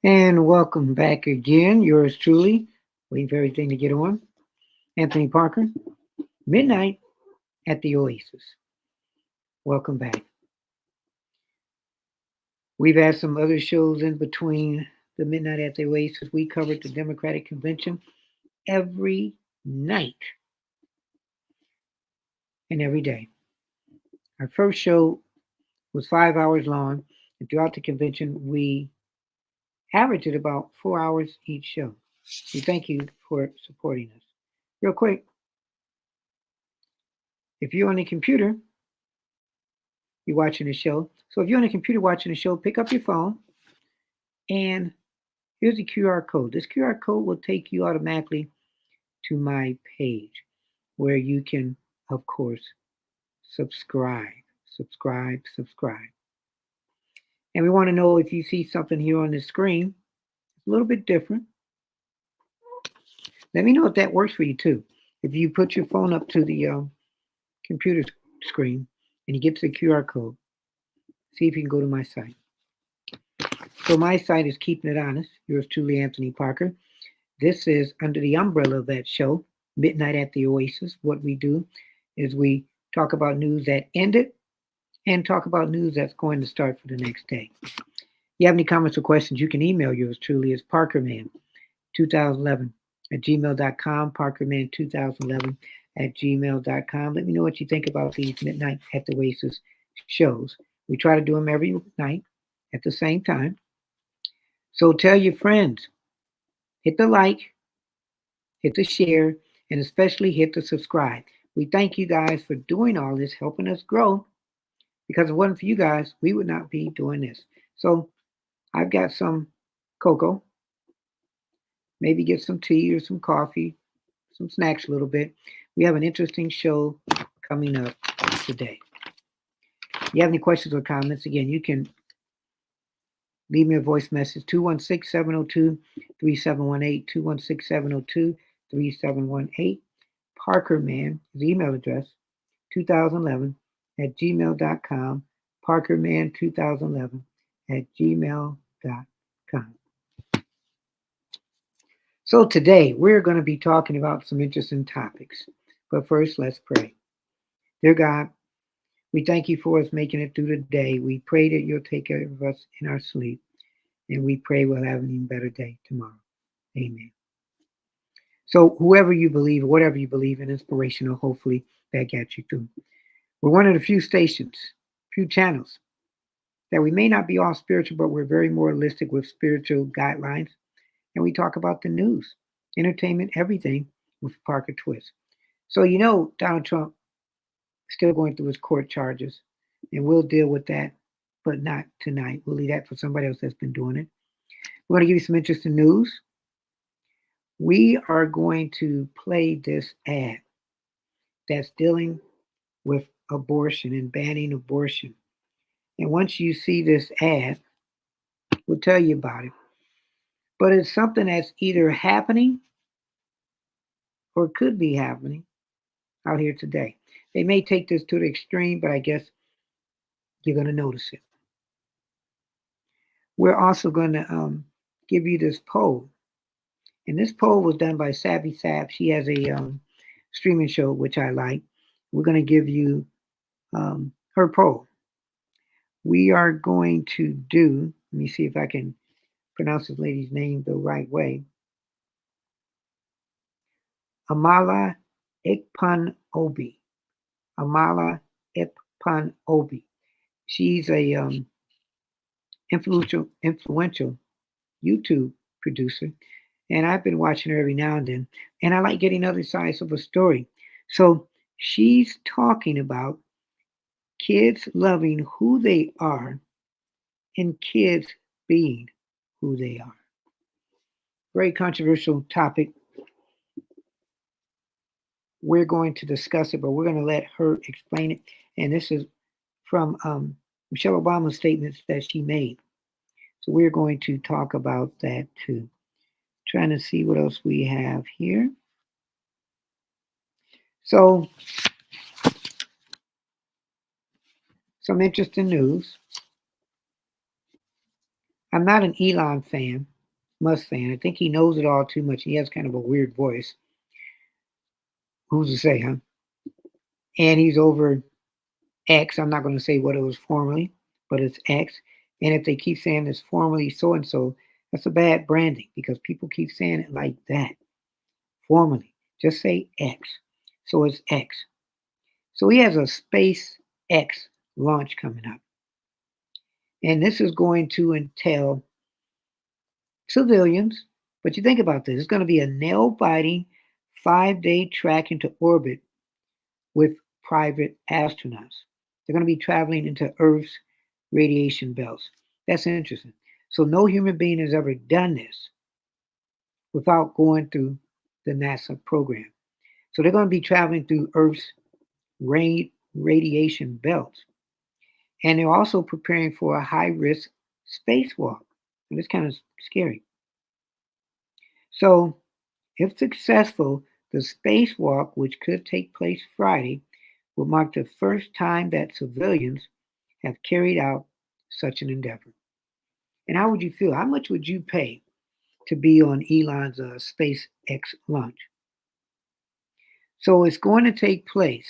And welcome back again. Yours truly, waiting for everything to get on. Anthony Parker, Midnight at the Oasis. Welcome back. We've had some other shows in between the Midnight at the Oasis. We covered the Democratic Convention every night and every day. Our first show was 5 hours long, and throughout the convention, we averaged at about 4 hours each show. We thank you for supporting us. Real quick, if you're on the computer, you're watching the show. So if you're on a computer watching the show, pick up your phone and here's the QR code. This QR code will take you automatically to my page where you can, of course, subscribe, subscribe. And we want to know if you see something here on the screen, it's a little bit different. Let me know if that works for you too. If you put your phone up to the computer screen and you get to the QR code, see if you can go to my site. So my site is Keeping It Honest. Yours truly, Anthony Parker. This is under the umbrella of that show, Midnight at the Oasis. What we do is we talk about news that ended and talk about news that's going to start for the next day. If you have any comments or questions, you can email yours truly as parkerman2011 at gmail.com, parkerman2011 at gmail.com. Let me know what you think about these Midnight at the Oasis shows. We try to do them every night at the same time. So tell your friends, hit the like, hit the share, and especially hit the subscribe. We thank you guys for doing all this, helping us grow. Because if it wasn't for you guys, we would not be doing this. So I've got some cocoa, maybe get some tea or some coffee, some snacks a little bit. We have an interesting show coming up today. If you have any questions or comments, again, you can leave me a voice message, 216-702-3718, 216-702-3718. Parkerman is email address, 2011 at gmail.com, parkerman2011 at gmail.com. So today we're going to be talking about some interesting topics. But first, let's pray. Dear God, we thank you for us making it through the day. We pray that you'll take care of us in our sleep. And we pray we'll have an even better day tomorrow. Amen. So whoever you believe, whatever you believe in, inspirational, hopefully that gets you through. We're one of the few stations, few channels that we may not be all spiritual, but we're very moralistic with spiritual guidelines. And we talk about the news, entertainment, everything with Parker Twist. So you know Donald Trump is still going through his court charges, and we'll deal with that, but not tonight. We'll leave that for somebody else that's been doing it. We're going to give you some interesting news. We are going to play this ad that's dealing with abortion and banning abortion. And once you see this ad, we'll tell you about it. But it's something that's either happening or could be happening out here today. They may take this to the extreme, but I guess you're going to notice it. We're also going to give you this poll. And this poll was done by Savvy Sap. She has a streaming show, which I like. We're going to give you her poll. We are going to do, let me see if I can pronounce this lady's name the right way. Amala Ikpan Obi. Amala Ikpan Obi. She's a influential YouTube producer, and I've been watching her every now and then, and I like getting other sides of a story. So she's talking about kids loving who they are and kids being who they are. Very controversial topic. We're going to discuss it, but we're going to let her explain it. And this is from Michelle Obama's statements that she made. So we're going to talk about that too. Trying to see what else we have here. So, some interesting news. I'm not an Elon fan. Mustang. I think he knows it all too much. He has kind of a weird voice. Who's to say, huh? And he's over X. I'm not going to say what it was formerly, but it's X. And if they keep saying it's formerly so and so, that's a bad branding because people keep saying it like that. Formerly. Just say X. So it's X. So he has a Space X launch coming up. And this is going to entail civilians. But you think about this, it's going to be a nail biting 5-day track into orbit with private astronauts. They're going to be traveling into Earth's radiation belts. That's interesting. So no human being has ever done this without going through the NASA program. So they're going to be traveling through Earth's radiation belts. And they're also preparing for a high risk spacewalk. And it's kind of scary. So, if successful, the spacewalk, which could take place Friday, will mark the first time that civilians have carried out such an endeavor. And how would you feel? How much would you pay to be on Elon's SpaceX launch? So it's going to take place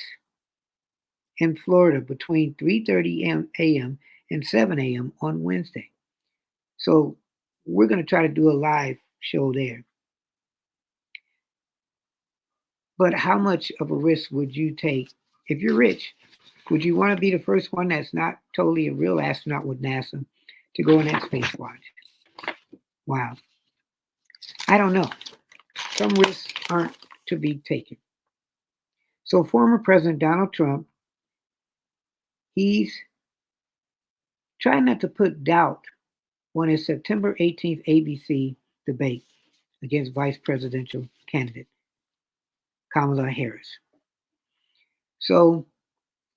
in Florida between 3:30 a.m. and 7 a.m. on Wednesday. So we're going to try to do a live show there. But how much of a risk would you take if you're rich? Would you want to be the first one that's not totally a real astronaut with NASA to go in that spacewalk? Wow. I don't know. Some risks aren't to be taken. So former President Donald Trump, he's trying not to put doubt on his September 18th ABC debate against vice presidential candidate Kamala Harris. So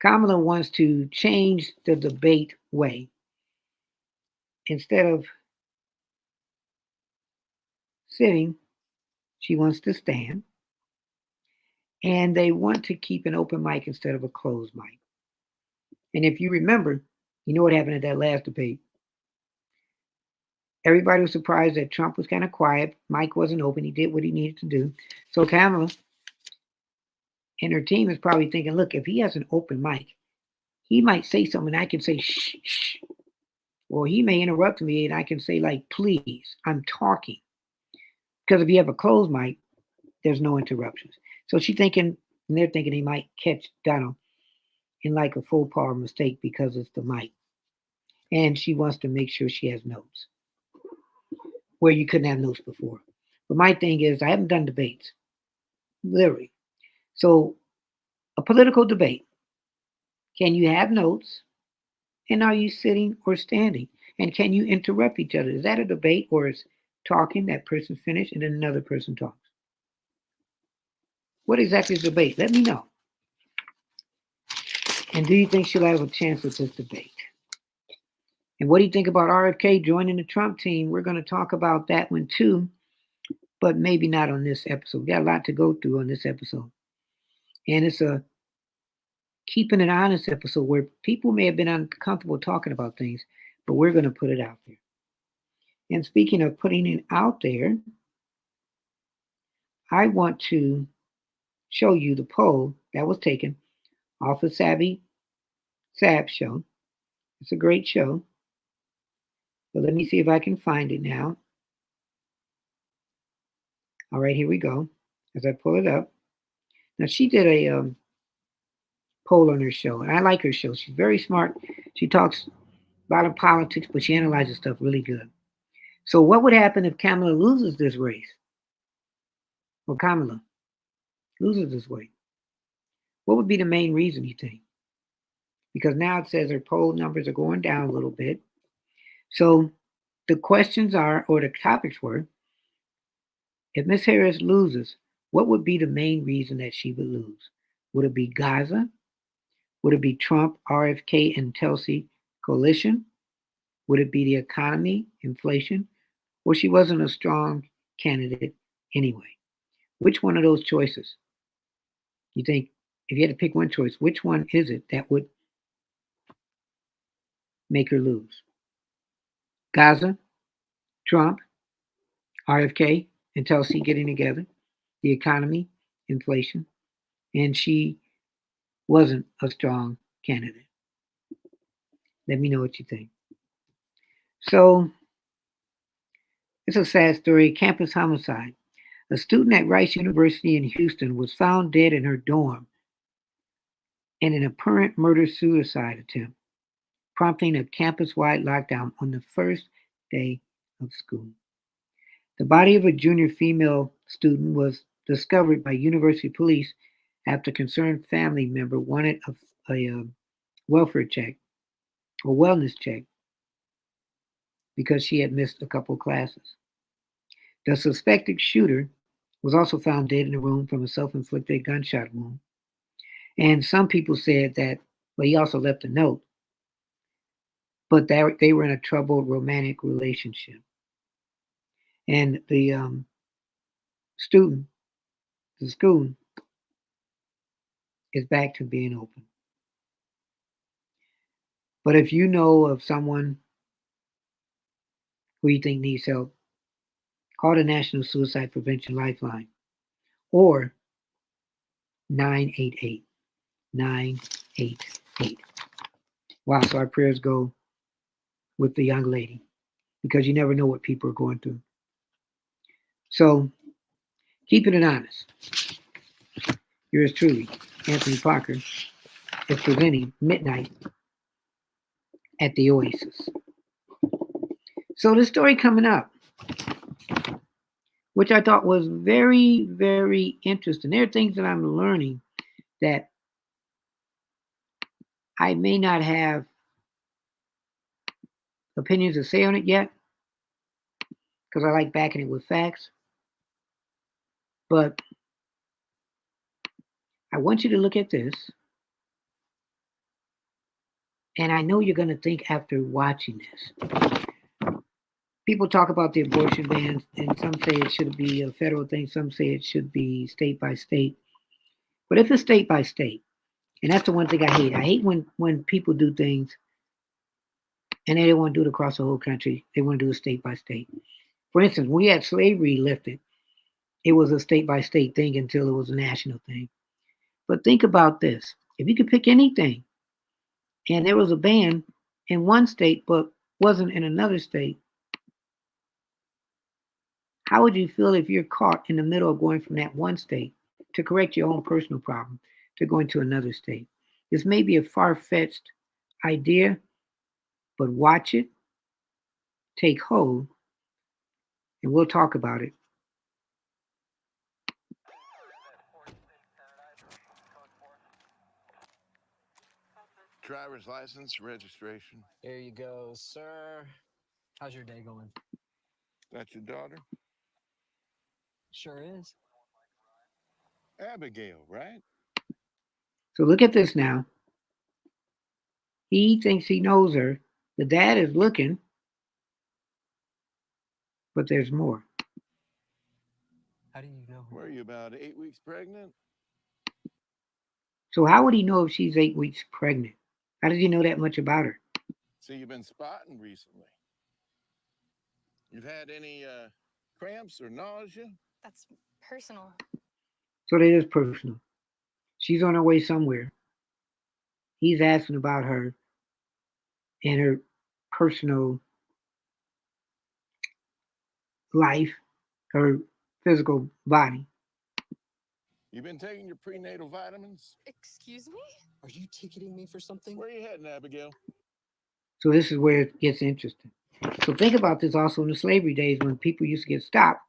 Kamala wants to change the debate way. Instead of sitting, she wants to stand. And they want to keep an open mic instead of a closed mic. And if you remember, you know what happened at that last debate. Everybody was surprised that Trump was kind of quiet. Mike wasn't open. He did what he needed to do. So Kamala and her team is probably thinking, look, if he has an open mic, he might say something and I can say, shh, shh. Or he may interrupt me and I can say, like, please, I'm talking. Because if you have a closed mic, there's no interruptions. So she's thinking, and they're thinking they might catch Donald in like a full power mistake because it's the mic. And she wants to make sure she has notes where you couldn't have notes before. But my thing is, I haven't done debates, literally. So a political debate, can you have notes? And are you sitting or standing? And can you interrupt each other? Is that a debate or is talking, that person finished, and then another person talks? What exactly is debate? Let me know. And do you think she'll have a chance with this debate? And what do you think about RFK joining the Trump team? We're going to talk about that one too, but maybe not on this episode. We got a lot to go through on this episode. And it's a keeping it honest episode where people may have been uncomfortable talking about things, but we're going to put it out there. And speaking of putting it out there, I want to show you the poll that was taken off the Sab show. It's a great show. But let me see if I can find it now. All right, here we go. As I pull it up. Now, she did a poll on her show, and I like her show. She's very smart. She talks about politics, but she analyzes stuff really good. So what would happen if Kamala loses this race? Or Kamala loses this way? What would be the main reason, you think? Because now it says her poll numbers are going down a little bit. So the questions are, or the topics were, if Miss Harris loses, what would be the main reason that she would lose? Would it be Gaza? Would it be Trump, RFK, and Tulsi coalition? Would it be the economy, inflation? Or she wasn't a strong candidate anyway? Which one of those choices? You think, if you had to pick one choice, which one is it that would make her lose? Gaza, Trump, RFK and Tulsi getting together, the economy, inflation, and she wasn't a strong candidate. Let me know what you think. So it's a sad story. Campus homicide. A student at Rice University in Houston was found dead in her dorm in an apparent murder suicide attempt, prompting a campus wide lockdown on the first day of school. The body of a junior female student was discovered by university police after a concerned family member wanted a welfare check or wellness check because she had missed a couple classes. The suspected shooter was also found dead in the room from a self inflicted gunshot wound. And some people said that, well, he also left a note, but they were in a troubled romantic relationship. And student, the school, is back to being open. But if you know of someone who you think needs help, call the National Suicide Prevention Lifeline or 988. 988. Wow, so our prayers go with the young lady because you never know what people are going through. So, keeping it honest, yours truly, Anthony Parker, is presenting Midnight at the Oasis. So, the story coming up, which I thought was very, very interesting. There are things that I'm learning that I may not have opinions to say on it yet because I like backing it with facts. But I want you to look at this, and I know you're going to think after watching this. People talk about the abortion bans, and some say it should be a federal thing, some say it should be state by state. But if it's state by state, and that's the one thing I hate. I hate when people do things and they don't want to do it across the whole country. They want to do it state by state. For instance, when we had slavery lifted, it was a state by state thing until it was a national thing. But think about this. If you could pick anything and there was a ban in one state but wasn't in another state, how would you feel if you're caught in the middle of going from that one state to correct your own personal problem to going to another state? This may be a far fetched idea, but watch it, take hold, and we'll talk about it. Driver's license, registration. Here you go, sir. How's your day going? That's your daughter? Sure is. Abigail, right? So look at this now. He thinks he knows her. The dad is looking, but there's more. How do you know her? Were you about 8 weeks pregnant? So how would he know if she's 8 weeks pregnant? How does he know that much about her? See, you've been spotting recently. You've had any cramps or nausea? That's personal. So that is personal. She's on her way somewhere. He's asking about her and her personal life, her physical body. You been taking your prenatal vitamins? Excuse me? Are you ticketing me for something? Where are you heading, Abigail? So this is where it gets interesting. So think about this also in the slavery days when people used to get stopped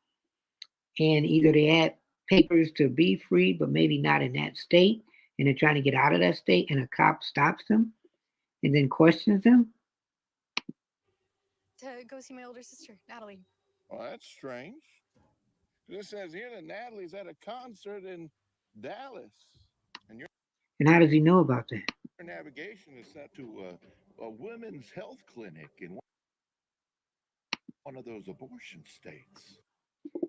and either they had papers to be free, but maybe not in that state, and they're trying to get out of that state, and a cop stops them and then questions them. To go see my older sister, Natalie. Well, that's strange. This says here that Natalie's at a concert in Dallas, and your And how does he know about that? navigation is set to a women's health clinic in one of those abortion states.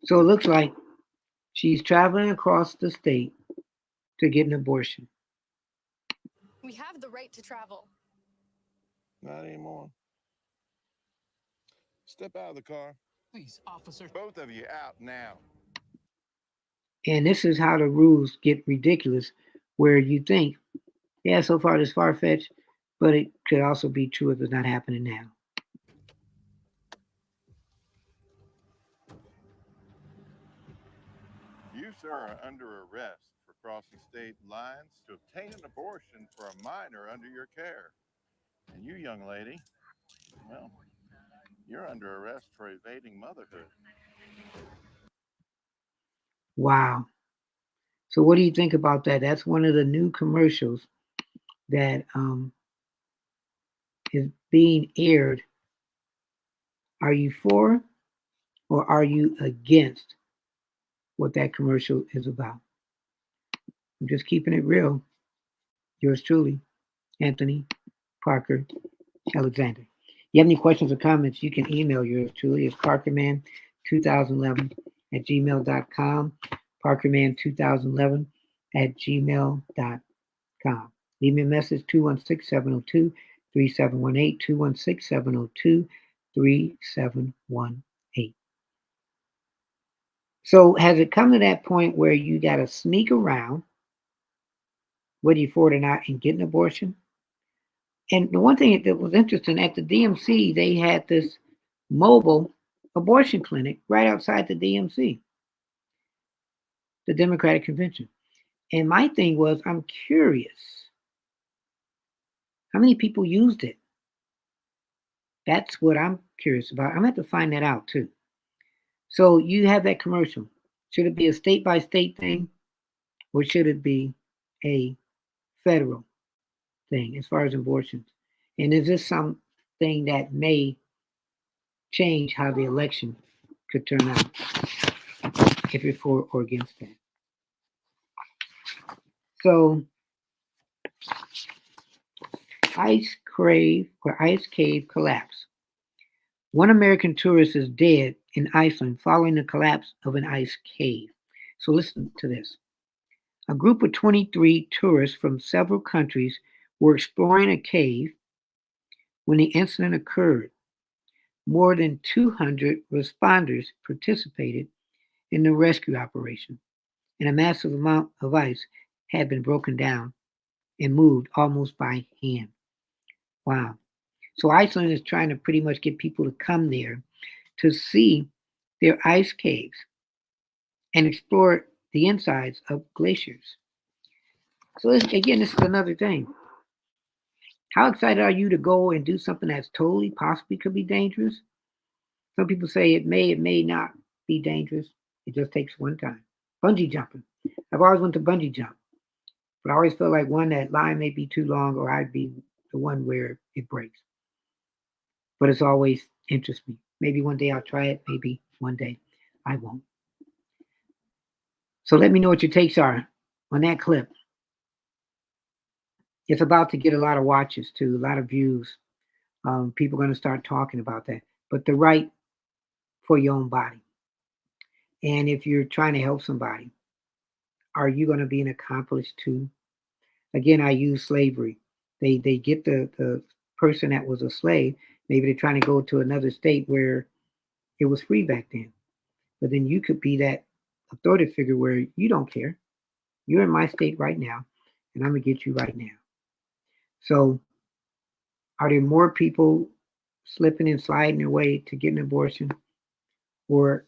So it looks like she's traveling across the state to get an abortion. We have the right to travel. Not anymore. Step out of the car. Please, officer. Both of you out now. And this is how the rules get ridiculous, where you think, yeah, so far it's far fetched, but it could also be true if it's not happening now. You, sir, are under arrest for crossing state lines to obtain an abortion for a minor under your care. And you, young lady, well, you're under arrest for evading motherhood. Wow. So what do you think about that? That's one of the new commercials that is being aired. Are you for or are you against what that commercial is about? I'm just keeping it real. Yours truly, Anthony Parker Alexander. You have any questions or comments, you can email yours truly. It's parkerman2011 at gmail.com. Parkerman2011 at gmail.com. Leave me a message, 216-702-3718, 216-702-3718. So has it come to that point where you got to sneak around, whether you're for it or not, and get an abortion? And the one thing that was interesting, at the DMC, they had this mobile abortion clinic right outside the DMC, the Democratic Convention. And my thing was, I'm curious, how many people used it? That's what I'm curious about. I'm going to have to find that out too. So you have that commercial. Should it be a state by state thing, or should it be a federal thing as far as abortions? And is this something that may change how the election could turn out, if you're for or against that? So ice cave collapse. One American tourist is dead in Iceland following the collapse of an ice cave. So listen to this. A group of 23 tourists from several countries were exploring a cave when the incident occurred. More than 200 responders participated in the rescue operation, and a massive amount of ice had been broken down and moved almost by hand. Wow. So Iceland is trying to pretty much get people to come there to see their ice caves and explore the insides of glaciers. So this is another thing. How excited are you to go and do something that's totally possibly could be dangerous? Some people say it may not be dangerous. It just takes one time. Bungee jumping. I've always wanted to bungee jump, but I always feel like one, that line may be too long, or I'd be the one where it breaks. But it's always interests me. Maybe one day I'll try it. Maybe one day I won't. So let me know what your takes are on that clip. It's about to get a lot of watches too, a lot of views. People are going to start talking about that. But the right for your own body. And if you're trying to help somebody, are you going to be an accomplice too? Again, I use slavery. They get the person that was a slave. Maybe they're trying to go to another state where it was free back then. But then you could be that authoritative figure where you don't care. You're in my state right now, and I'm going to get you right now. So are there more people slipping and sliding their way to get an abortion? Or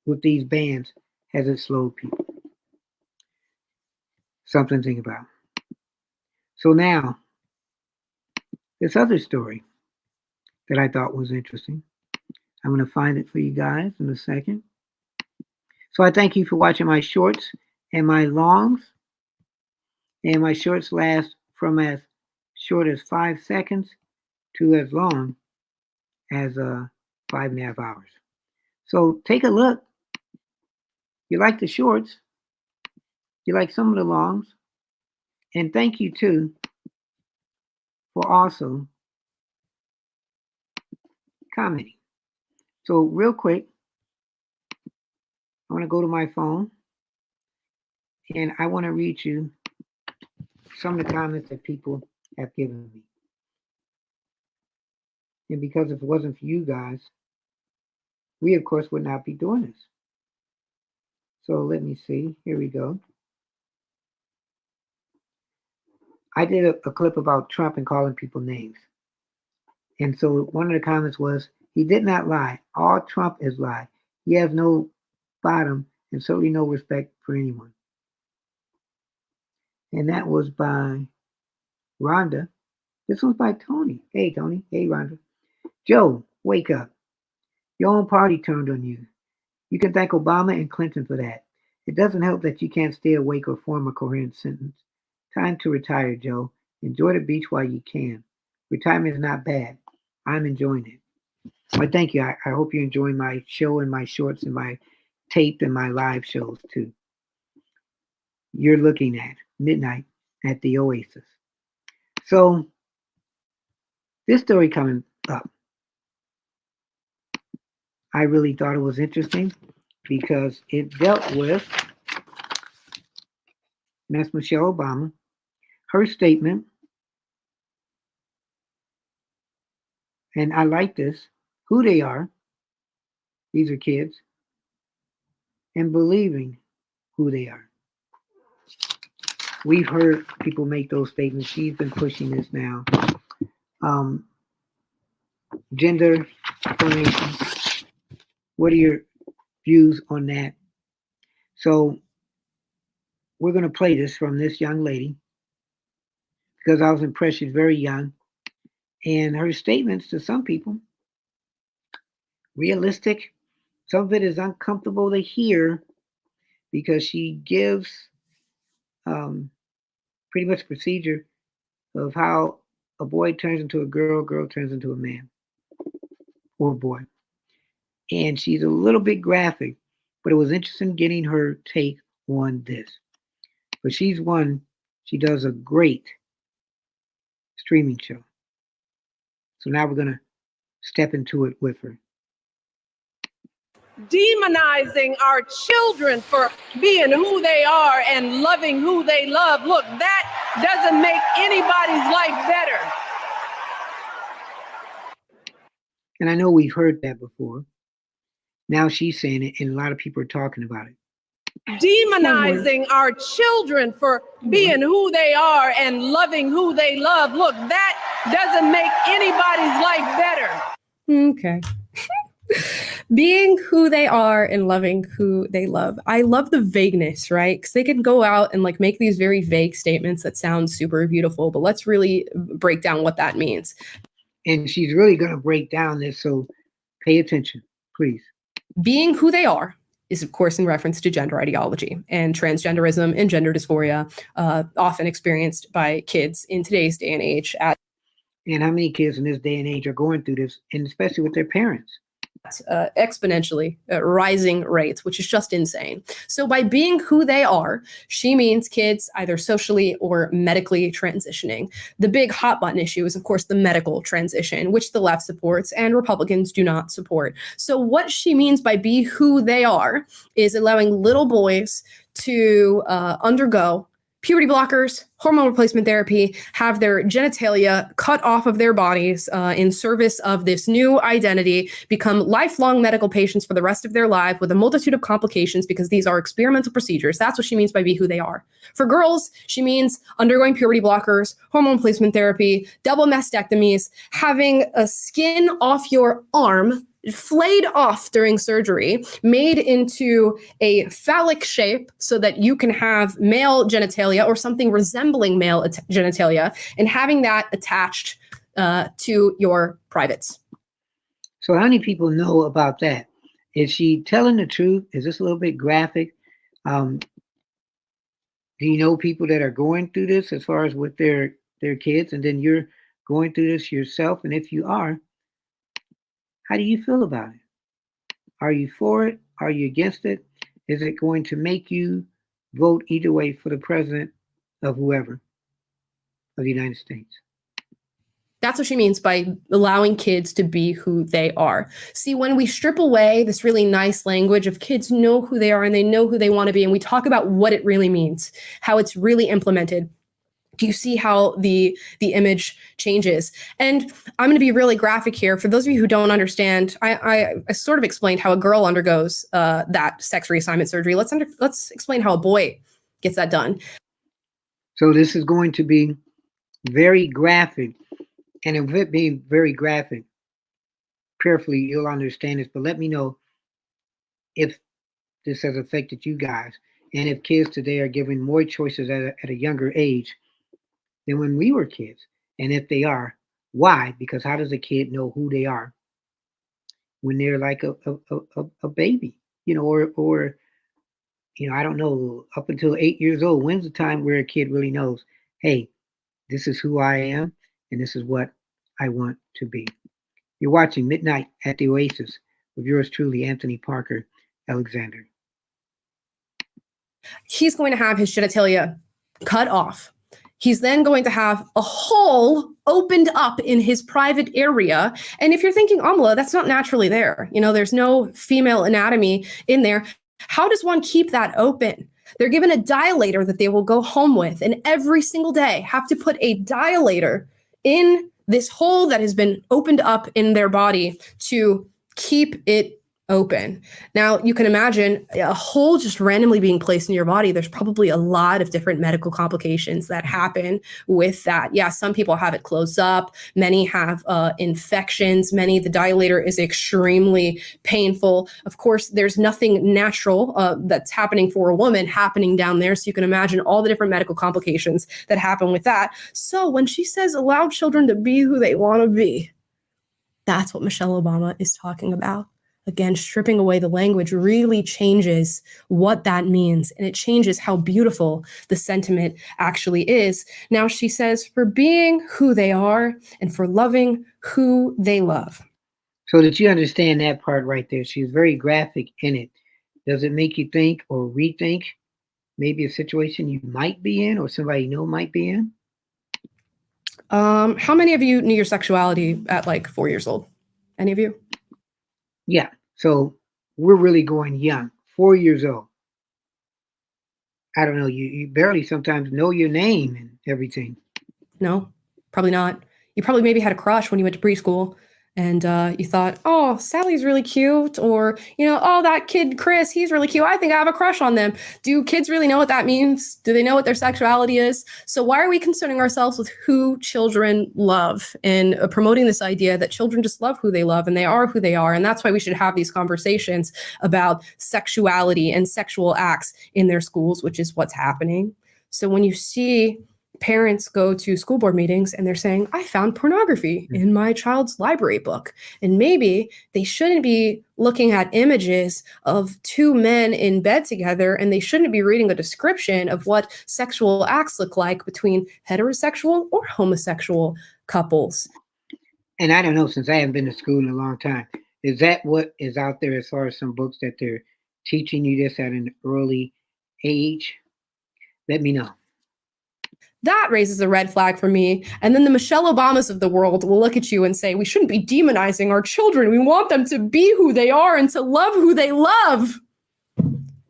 with these bans, has it slowed people? Something to think about. So now, this other story that I thought was interesting. I'm going to find it for you guys in a second. So I thank you for watching my shorts and my longs. And my shorts last from as short as 5 seconds to as long as 5.5 hours. So take a look. You like the shorts, you like some of the longs, and thank you too for also commenting. So real quick, I want to go to my phone and I want to read you some of the comments that people have given me. And because if it wasn't for you guys, we of course would not be doing this. So let me see. Here we go. I did a clip about Trump and calling people names. And so one of the comments was, he did not lie. All Trump is lie. He has no bottom and certainly no respect for anyone. And that was by Rhonda. This one's by Tony. Hey, Tony. Hey, Rhonda. Joe, wake up. Your own party turned on you. You can thank Obama and Clinton for that. It doesn't help that you can't stay awake or form a coherent sentence. Time to retire, Joe. Enjoy the beach while you can. Retirement is not bad. I'm enjoying it. Well, thank you. I hope you're enjoying my show and my shorts and my taped and my live shows too. You're looking at Midnight at the Oasis. So this story coming up, I really thought it was interesting because it dealt with Miss Michelle Obama, her statement, and I like this, who they are, these are kids, and believing who they are. We've heard people make those statements. She's been pushing this now. Gender affirmation. What are your views on that? So we're going to play this from this young lady because I was impressed. She's very young. And her statements to some people, realistic. Some of it is uncomfortable to hear because she gives pretty much procedure of how a boy turns into a girl turns into a man or a boy. And she's a little bit graphic, but it was interesting getting her take on this. But she does a great streaming show. So now we're going to step into it with her. Demonizing our children for being who they are and loving who they love. Look, that doesn't make anybody's life better. And I know we've heard that before. Now she's saying it, and a lot of people are talking about it. Demonizing our children for being who they are and loving who they love. Look, that doesn't make anybody's life better. Okay. Being who they are and loving who they love. I love the vagueness, right? Because they can go out and like make these very vague statements that sound super beautiful, but let's really break down what that means. And she's really going to break down this, so pay attention, please. Being who they are is, of course, in reference to gender ideology and transgenderism and gender dysphoria, often experienced by kids in today's day and age. And how many kids in this day and age are going through this, and especially with their parents? Exponentially rising rates, which is just insane. So by being who they are, she means kids either socially or medically transitioning. The big hot button issue is, of course, the medical transition, which the left supports and Republicans do not support. So what she means by be who they are is allowing little boys to undergo puberty blockers, hormone replacement therapy, have their genitalia cut off of their bodies in service of this new identity, become lifelong medical patients for the rest of their life with a multitude of complications because these are experimental procedures. That's what she means by be who they are. For girls, she means undergoing puberty blockers, hormone replacement therapy, double mastectomies, having a skin off your arm flayed off during surgery, made into a phallic shape so that you can have male genitalia or something resembling male genitalia, and having that attached to your privates. So how many people know about that? Is she telling the truth? Is this a little bit graphic? Do you know people that are going through this as far as with their kids, and then you're going through this yourself? And if you are, how do you feel about it? Are you for it? Are you against it? Is it going to make you vote either way for the president of whoever of the United States? That's what she means by allowing kids to be who they are. See, when we strip away this really nice language of kids know who they are and they know who they want to be, and we talk about what it really means, how it's really implemented, Do you see how the image changes? And I'm going to be really graphic here. For those of you who don't understand, I sort of explained how a girl undergoes that sex reassignment surgery. Let's explain how a boy gets that done. So this is going to be very graphic, and if it being very graphic, prayerfully you'll understand this. But let me know if this has affected you guys, and if kids today are given more choices at a younger age than when we were kids. And if they are, why? Because how does a kid know who they are when they're like a baby, or I don't know, up until 8 years old? When's the time where a kid really knows, hey, this is who I am and this is what I want to be? You're watching Midnight at the Oasis with yours truly, Anthony Parker Alexander. He's going to have his genitalia cut off. He's then going to have a hole opened up in his private area. And if you're thinking, Amala, that's not naturally there. There's no female anatomy in there. How does one keep that open? They're given a dilator that they will go home with, and every single day have to put a dilator in this hole that has been opened up in their body to keep it open. Now, you can imagine a hole just randomly being placed in your body. There's probably a lot of different medical complications that happen with that. Yeah, some people have it closed up. Many have infections. The dilator is extremely painful. Of course, there's nothing natural that's happening for a woman happening down there. So you can imagine all the different medical complications that happen with that. So when she says allow children to be who they want to be, that's what Michelle Obama is talking about. Again, stripping away the language really changes what that means, and it changes how beautiful the sentiment actually is. Now, she says, for being who they are and for loving who they love. So that you understand that part right there, she's very graphic in it. Does it make you think or rethink maybe a situation you might be in or somebody you know might be in? How many of you knew your sexuality at like 4 years old? Any of you? Yeah. So we're really going young, 4 years old. I don't know. You barely sometimes know your name and everything. No, probably not. You probably maybe had a crush when you went to preschool and you thought, oh, Sally's really cute. Or, oh, that kid, Chris, he's really cute. I think I have a crush on them. Do kids really know what that means? Do they know what their sexuality is? So why are we concerning ourselves with who children love and promoting this idea that children just love who they love and they are who they are? And that's why we should have these conversations about sexuality and sexual acts in their schools, which is what's happening. So when you see parents go to school board meetings and they're saying, I found pornography in my child's library book. And maybe they shouldn't be looking at images of two men in bed together, and they shouldn't be reading a description of what sexual acts look like between heterosexual or homosexual couples. And I don't know, since I haven't been to school in a long time, is that what is out there as far as some books that they're teaching you this at an early age? Let me know. That raises a red flag for me. And then the Michelle Obamas of the world will look at you and say, we shouldn't be demonizing our children. We want them to be who they are and to love who they love.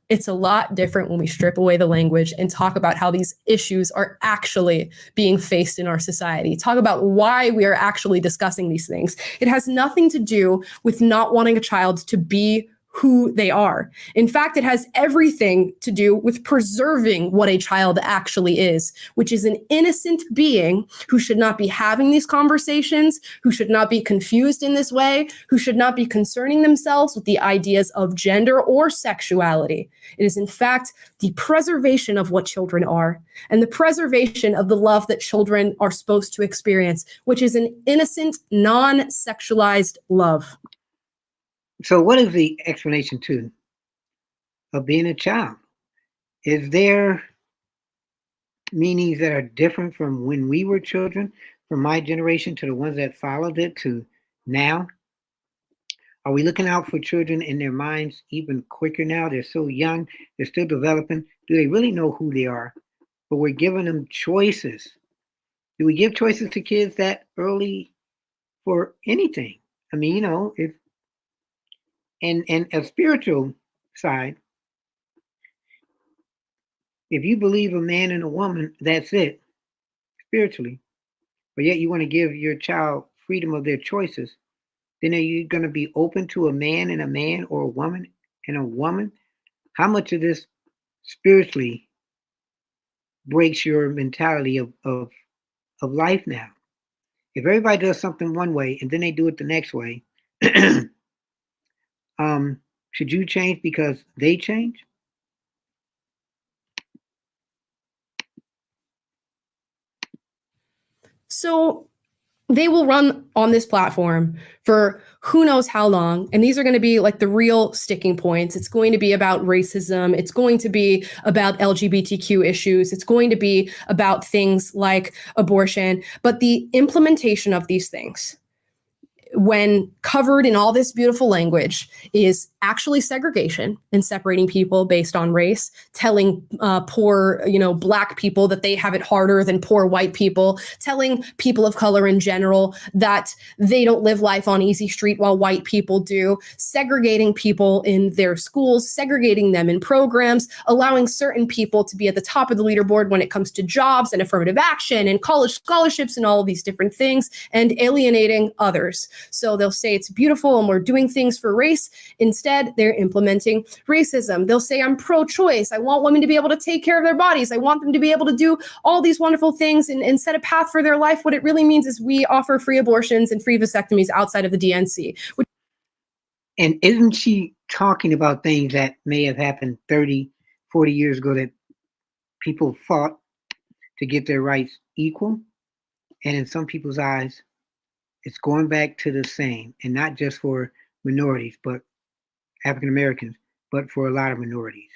It's a lot different when we strip away the language and talk about how these issues are actually being faced in our society. Talk about why we are actually discussing these things. It has nothing to do with not wanting a child to be who they are. In fact, it has everything to do with preserving what a child actually is, which is an innocent being who should not be having these conversations, who should not be confused in this way, who should not be concerning themselves with the ideas of gender or sexuality. It is, in fact, the preservation of what children are and the preservation of the love that children are supposed to experience, which is an innocent, non-sexualized love. So what is the explanation too of being a child? Is there meanings that are different from when we were children, from my generation to the ones that followed it to now? Are we looking out for children in their minds even quicker now? They're so young, they're still developing. Do they really know who they are? But we're giving them choices. Do we give choices to kids that early for anything? I mean, if and a spiritual side, if you believe a man and a woman, that's it. spiritually, but yet you want to give your child freedom of their choices, then are you going to be open to a man, or a woman and a woman? How much of this spiritually breaks your mentality of life now? If everybody does something one way and then they do it the next way, should you change because they change? So they will run on this platform for who knows how long. And these are going to be like the real sticking points. It's going to be about racism. It's going to be about LGBTQ issues. It's going to be about things like abortion. But the implementation of these things, when covered in all this beautiful language, is actually segregation and separating people based on race, telling poor, Black people that they have it harder than poor white people, telling people of color in general that they don't live life on easy street while white people do, segregating people in their schools, segregating them in programs, allowing certain people to be at the top of the leaderboard when it comes to jobs and affirmative action and college scholarships and all of these different things, and alienating others. So they'll say it's beautiful and we're doing things for race. Instead, they're implementing racism. They'll say, I'm pro-choice. I want women to be able to take care of their bodies. I want them to be able to do all these wonderful things and set a path for their life. What it really means is we offer free abortions and free vasectomies outside of the DNC. And isn't she talking about things that may have happened 30, 40 years ago that people fought to get their rights equal? And in some people's eyes, it's going back to the same, and not just for minorities, but African Americans, but for a lot of minorities.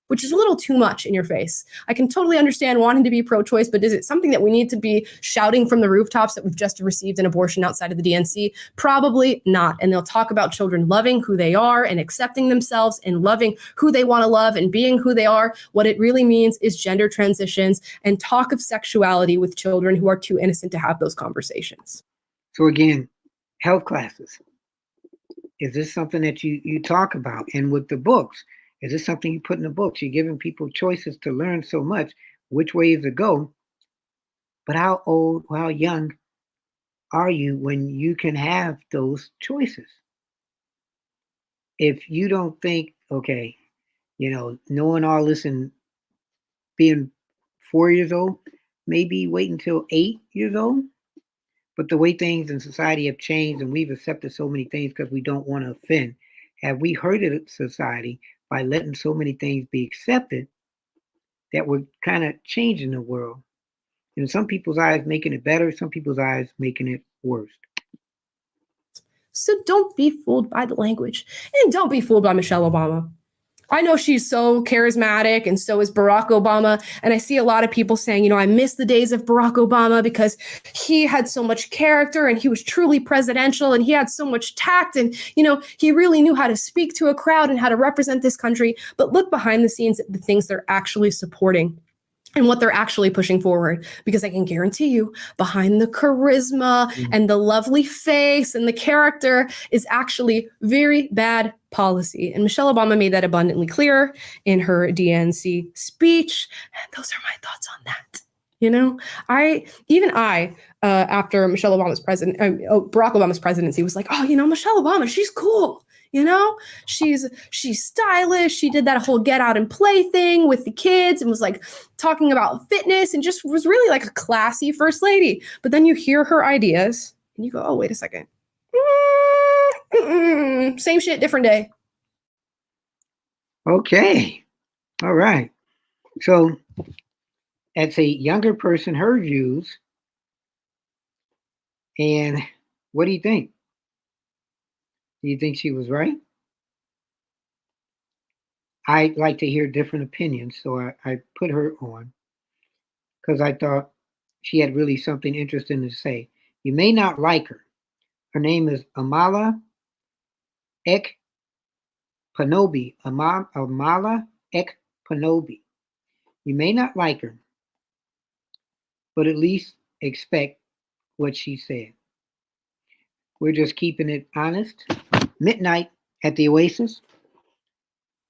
Which is a little too much in your face. I can totally understand wanting to be pro-choice, but is it something that we need to be shouting from the rooftops that we've just received an abortion outside of the DNC? Probably not. And they'll talk about children loving who they are and accepting themselves and loving who they want to love and being who they are. What it really means is gender transitions, and talk of sexuality with children who are too innocent to have those conversations. So again, health classes. Is this something that you talk about? And with the books, is this something you put in the books? You're giving people choices to learn so much, which ways to go. But how old, how young are you when you can have those choices? If you don't think, okay, knowing all this and being 4 years old, maybe wait until 8 years old. But the way things in society have changed, and we've accepted so many things because we don't want to offend, have we hurted society by letting so many things be accepted that we're kind of changing the world? In some people's eyes, making it better, some people's eyes, making it worse. So don't be fooled by the language, and don't be fooled by Michelle Obama. I know she's so charismatic, and so is Barack Obama. And I see a lot of people saying, I miss the days of Barack Obama because he had so much character and he was truly presidential and he had so much tact and, he really knew how to speak to a crowd and how to represent this country. But look behind the scenes at the things they're actually supporting and what they're actually pushing forward, because I can guarantee you behind the charisma and the lovely face and the character is actually very bad policy. And Michelle Obama made that abundantly clear in her DNC speech. And those are my thoughts on that. After Michelle Obama's Barack Obama's presidency was like, Michelle Obama, she's cool. She's stylish. She did that whole get out and play thing with the kids and was like talking about fitness and just was really like a classy first lady. But then you hear her ideas and you go, oh, wait a second. Same shit, different day. Okay. All right. So as a younger person, her views, and what do you think? Do you think she was right? I like to hear different opinions, so I put her on because I thought she had really something interesting to say. You may not like her. Her name is Amala Ekpanobi. Amala Ekpanobi. You may not like her, but at least expect what she said. We're just keeping it honest. Midnight at the Oasis.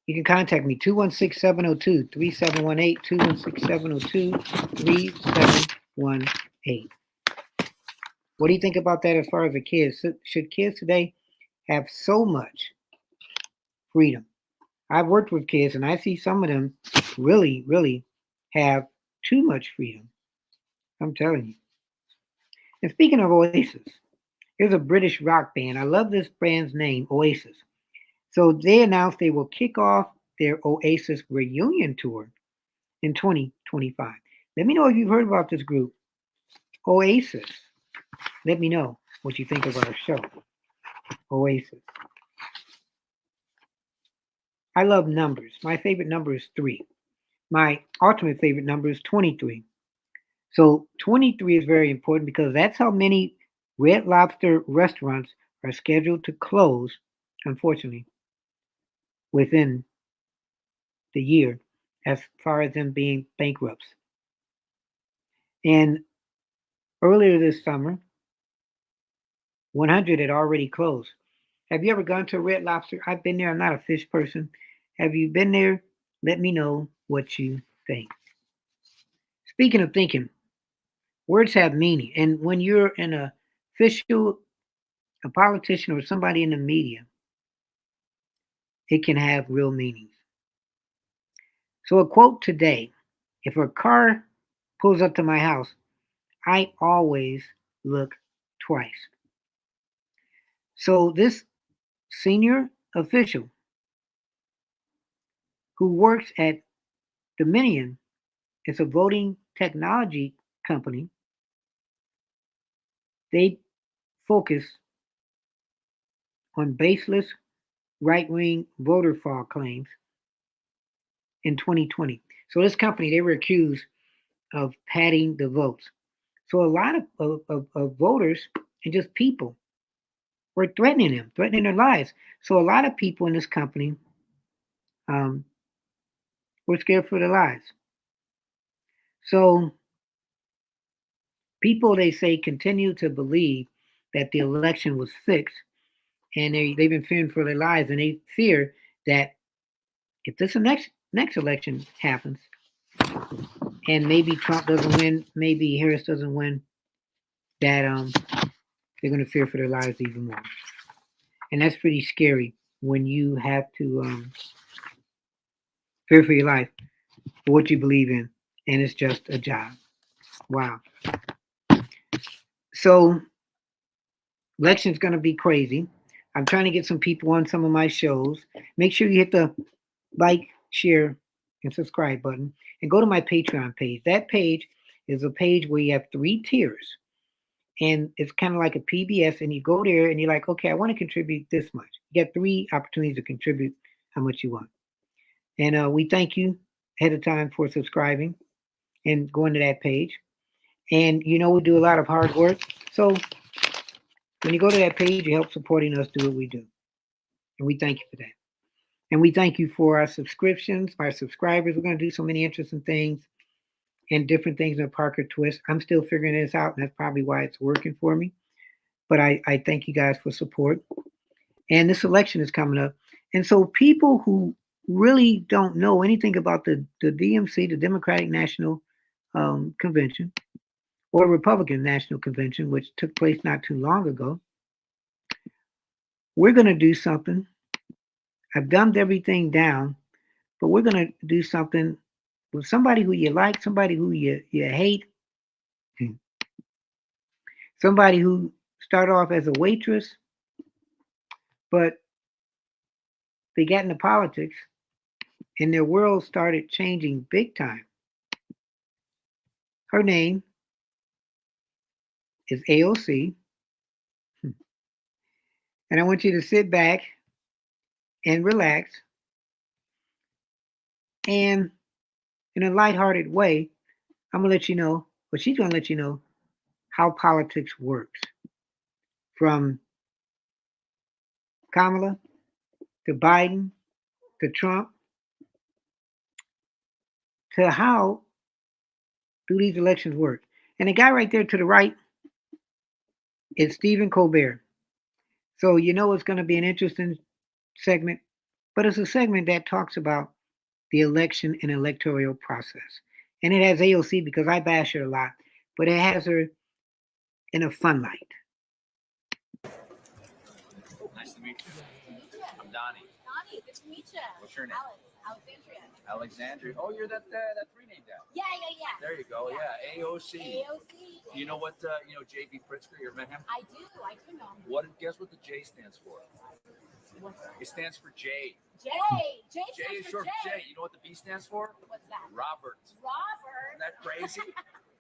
You can contact me 216-702-3718, 216-702-3718. What do you think about that as far as the kids? Should kids today have so much freedom? I've worked with kids and I see some of them really, really have too much freedom. I'm telling you. And speaking of Oasis, here's a British rock band. I love this band's name, Oasis. So they announced they will kick off their Oasis reunion tour in 2025. Let me know if you've heard about this group, Oasis. Let me know what you think of our show, Oasis. I love numbers. My favorite number is 3. My ultimate favorite number is 23. So 23 is very important because that's how many Red Lobster restaurants are scheduled to close, unfortunately, within the year, as far as them being bankrupts. And earlier this summer, 100 had already closed. Have you ever gone to a Red Lobster? I've been there. I'm not a fish person. Have you been there? Let me know what you think. Speaking of thinking, words have meaning. And when you're an official, a politician, or somebody in the media, it can have real meanings. So a quote today: if a car pulls up to my house, I always look twice. So this senior official who works at Dominion, it's a voting technology company. They focus on baseless right-wing voter fraud claims in 2020. So this company, they were accused of padding the votes. So a lot of voters and just people were threatening them, threatening their lives. So a lot of people in this company were scared for their lives. So people, they say, continue to believe that the election was fixed, and they've been fearing for their lives, and they fear that if this next election happens, and maybe Trump doesn't win, maybe Harris doesn't win, that they're going to fear for their lives even more. And that's pretty scary when you have to fear for your life for what you believe in, and it's just a job. Wow. So election's going to be crazy. I'm trying to get some people on some of my shows. Make sure you hit the like, share, and subscribe button, and go to my Patreon page. That page is a page where you have 3 tiers, and it's kind of like a PBS, and you go there and you're like, okay, I want to contribute this much. You get 3 opportunities to contribute how much you want. And we thank you ahead of time for subscribing and going to that page. And we do a lot of hard work. So when you go to that page, you help supporting us do what we do. And we thank you for that. And we thank you for our subscriptions, our subscribers. We're going to do so many interesting things and different things in a Parker twist. I'm still figuring this out, and that's probably why it's working for me. But I thank you guys for support. And this election is coming up. And so people who really don't know anything about the DNC, the Democratic National Convention, or Republican National Convention, which took place not too long ago, we're going to do something. I've dumbed everything down, but we're going to do something with somebody who you like, somebody who you hate, somebody who started off as a waitress, but they got into politics and their world started changing big time. Her name is AOC. And I want you to sit back and relax. And in a lighthearted way, I'm going to let you know, but she's going to let you know how politics works. From Kamala to Biden to Trump to how do these elections work. And the guy right there to the right is Stephen Colbert. So it's going to be an interesting segment. but it's a segment that talks about the election and electoral process. And it has AOC because I bash her a lot, but it has her in a fun light. Nice to meet you. I'm Donnie. Donnie, good to meet you. What's your name? Alexandria. Alexandria. Oh, you're that three name down. Yeah. There you go. Yeah, AOC. AOC. Do you know what J.B. Pritzker? You ever met him? I do know. Guess what the J stands for? What's that? It stands for J. J J is stands for short for J. J. You know what the B stands for? What's that? Robert. Robert. Isn't that crazy?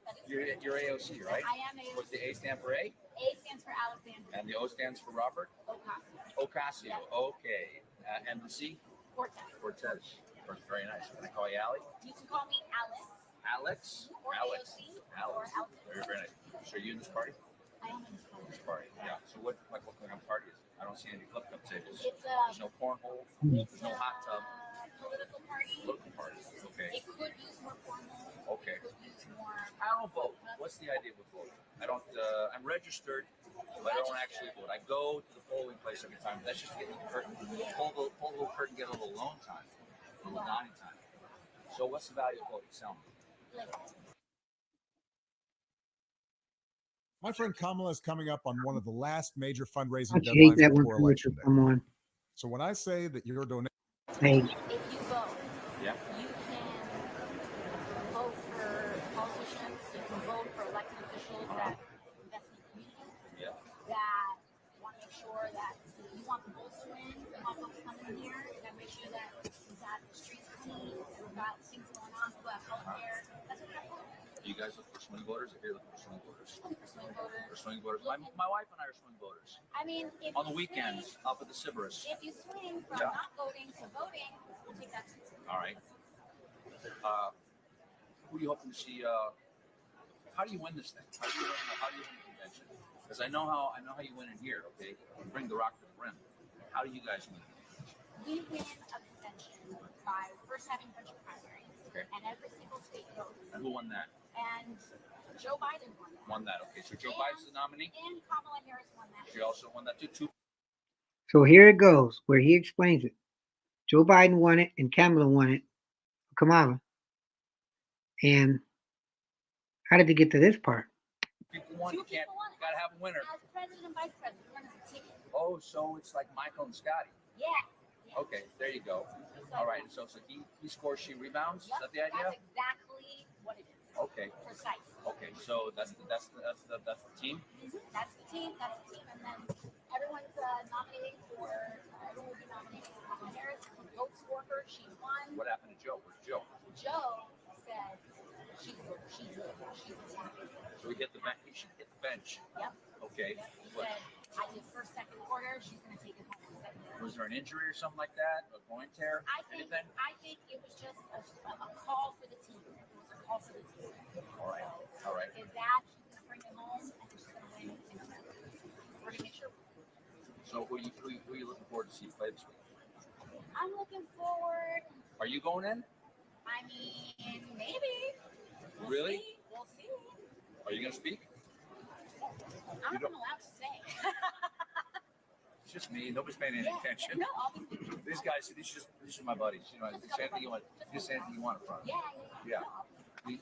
That is You're AOC, right? I am AOC. What's the A stand for A? A stands for Alexandria. And the O stands for Robert? Ocasio. Ocasio. Okay. And the C? Cortez. Very nice. Can I call you Allie? You can call me Alex. Alex? Or Alex. AOC. Alex. Or Alton. Very nice. So are you in this party? I am in this Party. Yeah. So what kind of party is it? I don't see any flip cup tables. It's There's no cornhole. There's no hot tub. Political party. Political party. Okay. It could use more formal. Okay. It could use more. I don't vote. What's the idea with voting? I don't. I'm registered, but I don't actually vote. I go to the polling place every time. That's just to get the curtain. Pull the little curtain, get a little alone time, a little dining time. So what's the value of voting? Tell me. My friend Kamala is coming up on one of the last major fundraising I hate deadlines that one before too much. election day. Come on. So when I say that your donation, Hey, If you vote, Yeah. you can vote for politicians, you can vote for elected officials that invest in the community, Yeah. that want to make sure that you want the Bulls to win, you want folks coming in here, you got to make sure that we've got the streets clean, we've got things going on, we've got health care. That's what we're voting. You guys look for swing voters? If you're looking for swing voters. Looking for swing voters. For swing voters. My wife and I are swing voters. I mean, if On the you weekends, up at the Sybaris. swing, if you swing from Yeah. not voting to voting, we'll take that too. All right. Who are you hoping to see? How do you win this thing? How do you win the convention? Because I know how you win it here. Okay, you bring the rock to the rim. How do you guys win? We win a convention by first having a bunch of primaries, Okay. and every single state votes. And who won that? And Joe Biden won that. Okay, so Joe Biden's the nominee. And Kamala Harris won that. She also won that too. so here it goes where he explains it. Joe Biden won it and Kamala won it. Kamala. And how did they get to this part? People won. Two You can't. people won You gotta have a winner. As president and vice president, we won as a ticket. Oh, so it's like Michael and Scotty. Yeah. Okay, there you go. All right. So he scores, she rebounds. Is that the idea? That's exactly what it is. Okay. Precise. Okay. So that's the team. That's the team. And then everyone's nominating for. Everyone will be nominating for Kamala Harris. Votes for her. She won. What happened to Joe? Where's Joe? Joe said she's the one. So we hit the bench. He should hit the bench. Yep. Okay. He What? said, I did first, second quarter. She's going to take it home in the second quarter. Was there an injury or something like that? A groin tear? I think it was just a call for the team. It was a call for the team. All right. So, All right. Is that she's going to bring it home and she's going to win in November. We're going to make sure. So who are you looking forward to see play this week? I'm looking forward. Are you going in? I mean, maybe. Really? We'll see. Are you going to speak? I'm not allowed to say. It's just me. Nobody's paying any attention. No, I'll be. These guys, these are my buddies. You know, just say anything you want. Just say anything you want from. Yeah. Yeah.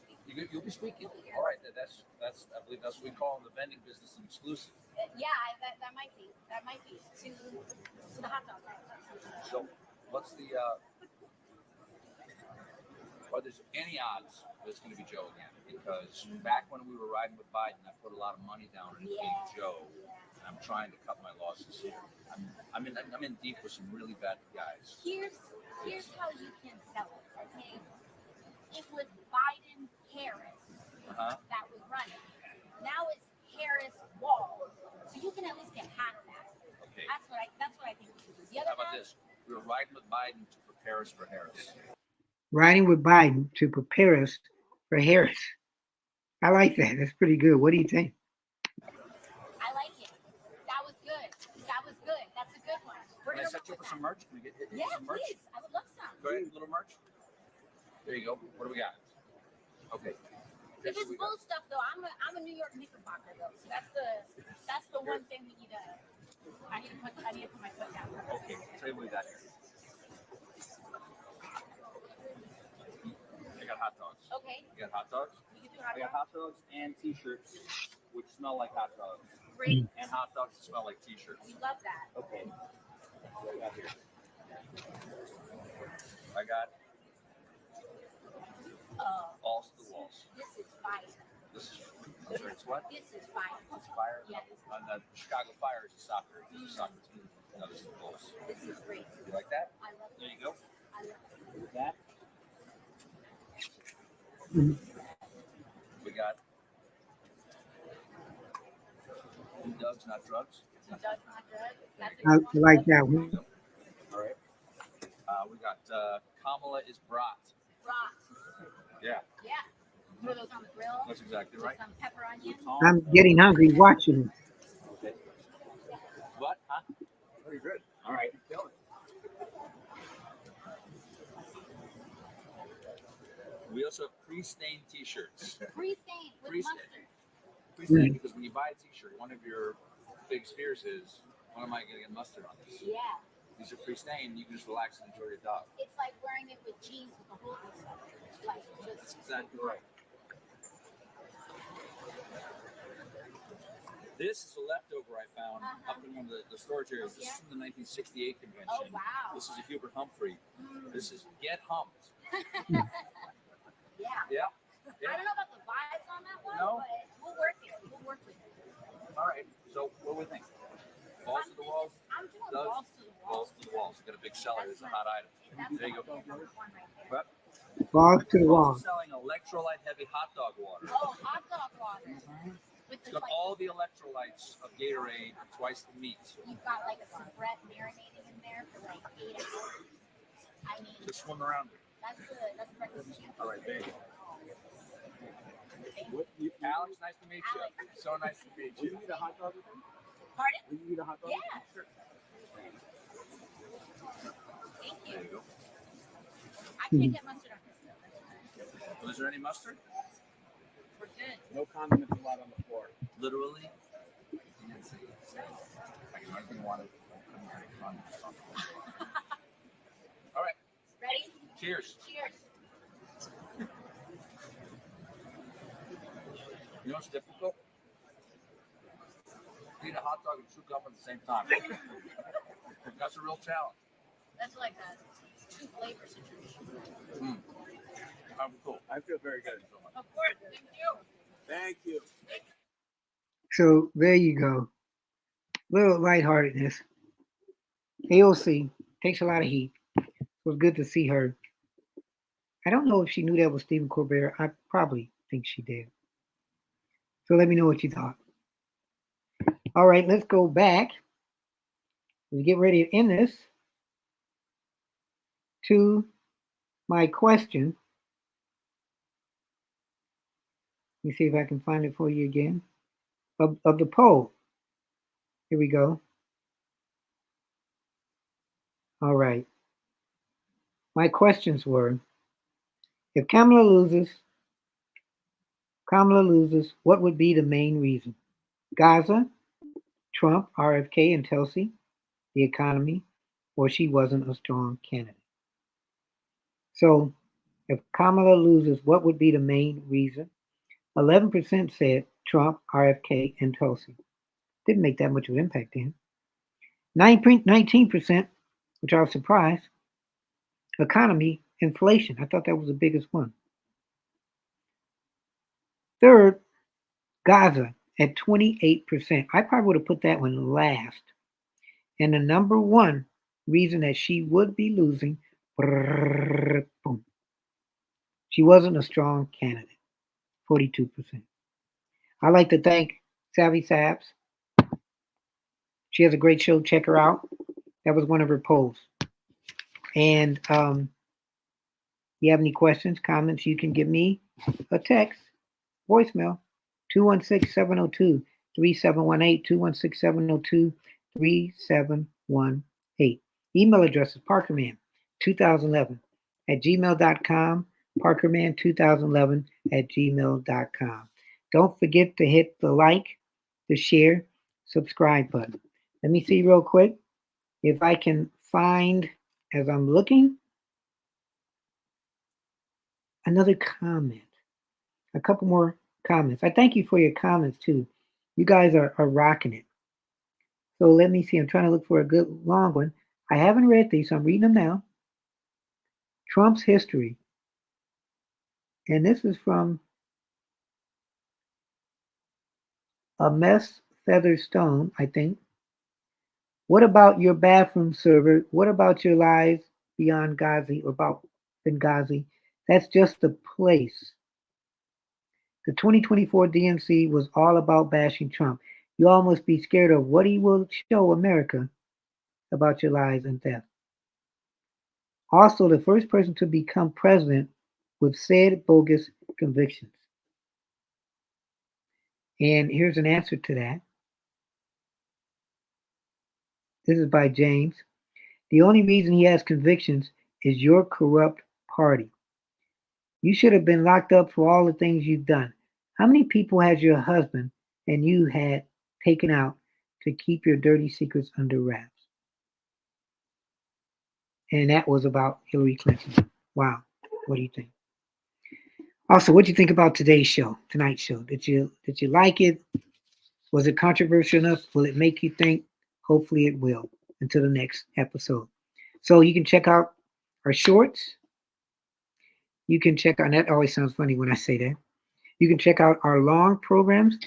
You'll be speaking. All right. That's. I believe that's what we call in the vending business an exclusive. Yeah, that might be. That might be to the hot dog. So, what's the? Are there any odds that it's going to be Joe again? Because back when we were riding with Biden, I put a lot of money down on it being Joe, and I'm trying to cut my losses. I'm in deep with some really bad guys. Here's how you can sell it. Okay, it was Biden Harris that was running. Now it's Harris Walls, so you can at least get half that. Okay. That's what I think we should do. The other How about half, this? We were riding with Biden to prepare us for Harris. Riding with Biden to prepare us for Harris. I like that. That's pretty good. What do you think? I like it. That was good. That's a good one. We're Can I gonna set you work up with with some that. merch? Can we get Yeah, some merch? please. I would love some. Go ahead, little merch. There you go. What do we got? Okay. If it's bull stuff though, I'm a New York Knickerbocker though, so that's the one thing we need to. I need to put my foot down. Okay. Tell you what we got here. hot dogs. Okay, You got hot dogs? we can do hot I got dogs. hot dogs and T-shirts, which smell like hot dogs, Great. and hot dogs that smell like T-shirts. We love that. Okay. What I got here? I got balls to the walls. This is fire. This is. I'm sorry, it's what? This is fire. It's fire. Yes. On the Chicago Fire is a soccer. It's a soccer team. No, this is the Bulls. This is great. You like that? I love There it. you go. I love it. With that, we got Doug's, not drugs. Doug's not good. That's a I good one. like that There one. you go. All right. We got Kamala is brat. Brat. Yeah, Yeah. Throw those on the grill. that's exactly With right. some pepper onion. I'm getting hungry watching it. Okay. What? Huh? Very good. All right. Kill it. We also have pre-stained T-shirts. Pre-stained with Pre-stained. mustard. Pre-stained because when you buy a T-shirt, one of your big fears is, when am I going to get mustard on this? Yeah. These are pre-stained. You can just relax and enjoy your dog. It's like wearing it with jeans with the holes and stuff. Like That's just exactly right. This is a leftover I found up in one of the storage areas. This is from the 1968 convention. Oh wow. This is a Hubert Humphrey. This is Get Humped. Yeah. Yeah. I don't know about the vibes on that one, No? but we'll work it. We'll work with it. All right. So what do we think? Balls to the walls? I'm doing Does- balls to the wall. Balls to the walls. Got a big seller. It's a hot item. That's There you go. number one right there. But Balls to the we're wall. also selling electrolyte heavy hot dog water. Oh, hot dog water. With It's the, got like, all the electrolytes of Gatorade, twice the meat. you've got like a soubrette marinating in there for like 8 hours. I mean, To swim around with. that's the breakfast champ. All right, there you go. Alex, nice to meet you. Alex. So nice to meet you. Eat a hot dog with him? Pardon? Will you eat a hot dog? Yeah. Thank There you. you go. I can't get mustard on this though. Was there any mustard? We're good. No condiments allowed on the floor. Literally. I can learn you wanted. All right. Ready? Cheers. Cheers. You know what's difficult? Eat a hot dog and chew gum at the same time. That's a real challenge. That's like a two flavor situation. I'm cool. I feel very good. Of course. Thank you. Thank you. So there you go. Little lightheartedness. AOC takes a lot of heat. It was good to see her. I don't know if she knew that was Stephen Colbert. I probably think she did. So let me know what you thought. All right, let's go back. We get ready to end this to my question. Let me see if I can find it for you again. Of the poll. Here we go. All right. My questions were, if Kamala loses, what would be the main reason? Gaza, Trump, RFK, and Tulsi, the economy, or she wasn't a strong candidate. So if Kamala loses, what would be the main reason? 11% said Trump, RFK, and Tulsi. Didn't make that much of an impact then. 19%, which I was surprised, economy, inflation. I thought that was the biggest one. Third, Gaza at 28%. I probably would have put that one last. And the number one reason that she would be losing, boom. She wasn't a strong candidate, 42%. I'd like to thank Savvy Sabs. She has a great show. Check her out. That was one of her polls. And you have any questions, comments, you can give me a text, voicemail, 216-702-3718, 216-702-3718. Email address is parkerman2011@gmail.com, parkerman2011@gmail.com. Don't forget to hit the like, the share, subscribe button. Let me see real quick if I can find, as I'm looking, another comment. A couple more comments. I thank you for your comments too. You guys are rocking it. So let me see. I'm trying to look for a good long one. I haven't read these, so I'm reading them now. Trump's history. And this is from a mess Featherstone, I think. What about your bathroom server? What about your lies beyond Ghazi or about Benghazi? That's just the place. The 2024 DNC was all about bashing Trump. You all must be scared of what he will show America about your lies and theft. Also, the first person to become president with said bogus convictions. And here's an answer to that. This is by James. The only reason he has convictions is your corrupt party. You should have been locked up for all the things you've done. How many people has your husband and you had taken out to keep your dirty secrets under wraps? And that was about Hillary Clinton. Wow. What do you think? Also, what do you think about tonight's show? Did you like it? Was it controversial enough? Will it make you think? Hopefully it will. Until the next episode. So you can check out our shorts. You can check out, and that always sounds funny when I say that. You can check out our long programs.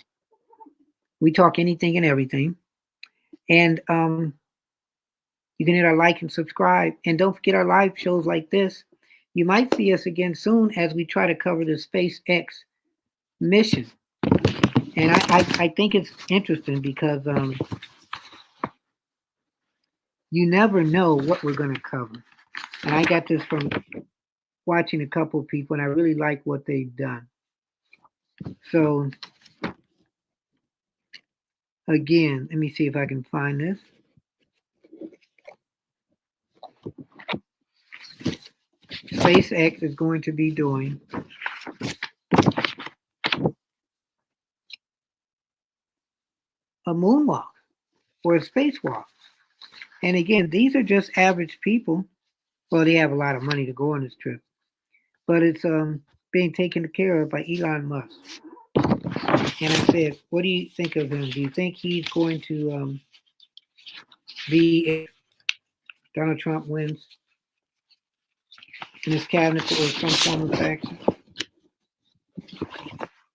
We talk anything and everything. And you can hit our like and subscribe. And don't forget our live shows like this. You might see us again soon as we try to cover the SpaceX mission. And I think it's interesting because you never know what we're going to cover. And I got this from watching a couple of people, and I really like what they've done. So, again, let me see if I can find this. SpaceX is going to be doing a moonwalk or a spacewalk. And again, these are just average people. Well, they have a lot of money to go on this trip, but it's being taken care of by Elon Musk. And I said, what do you think of him? Do you think he's going to be, if Donald Trump wins, in his cabinet or some form of action?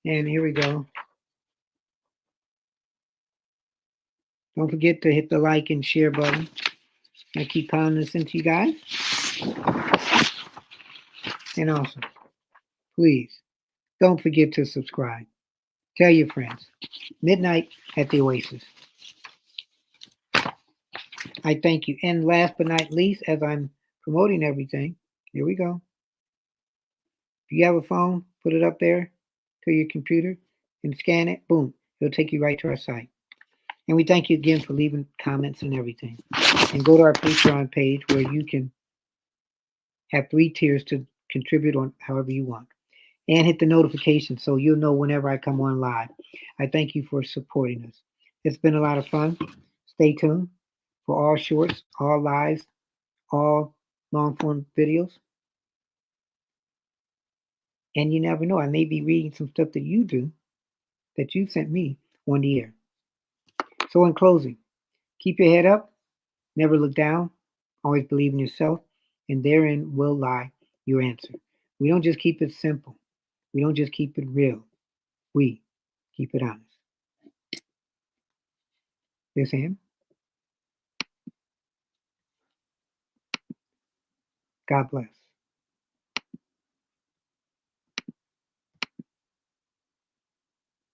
And here we go. Don't forget to hit the like and share button. I keep pounding this into you guys. And also, please, don't forget to subscribe. Tell your friends. Midnight at the Oasis. I thank you. And last but not least, as I'm promoting everything, here we go. If you have a phone, put it up there to your computer and scan it. Boom. It'll take you right to our site. And we thank you again for leaving comments and everything. And go to our Patreon page where you can have 3 tiers to contribute on however you want. And hit the notification so you'll know whenever I come on live. I thank you for supporting us. It's been a lot of fun. Stay tuned for all shorts, all lives, all long form videos. And you never know, I may be reading some stuff that you do, that you sent me on the air. So in closing, keep your head up, never look down, always believe in yourself, and therein will lie your answer. We don't just keep it simple. We don't just keep it real. We keep it honest. Yes, Sam? God bless.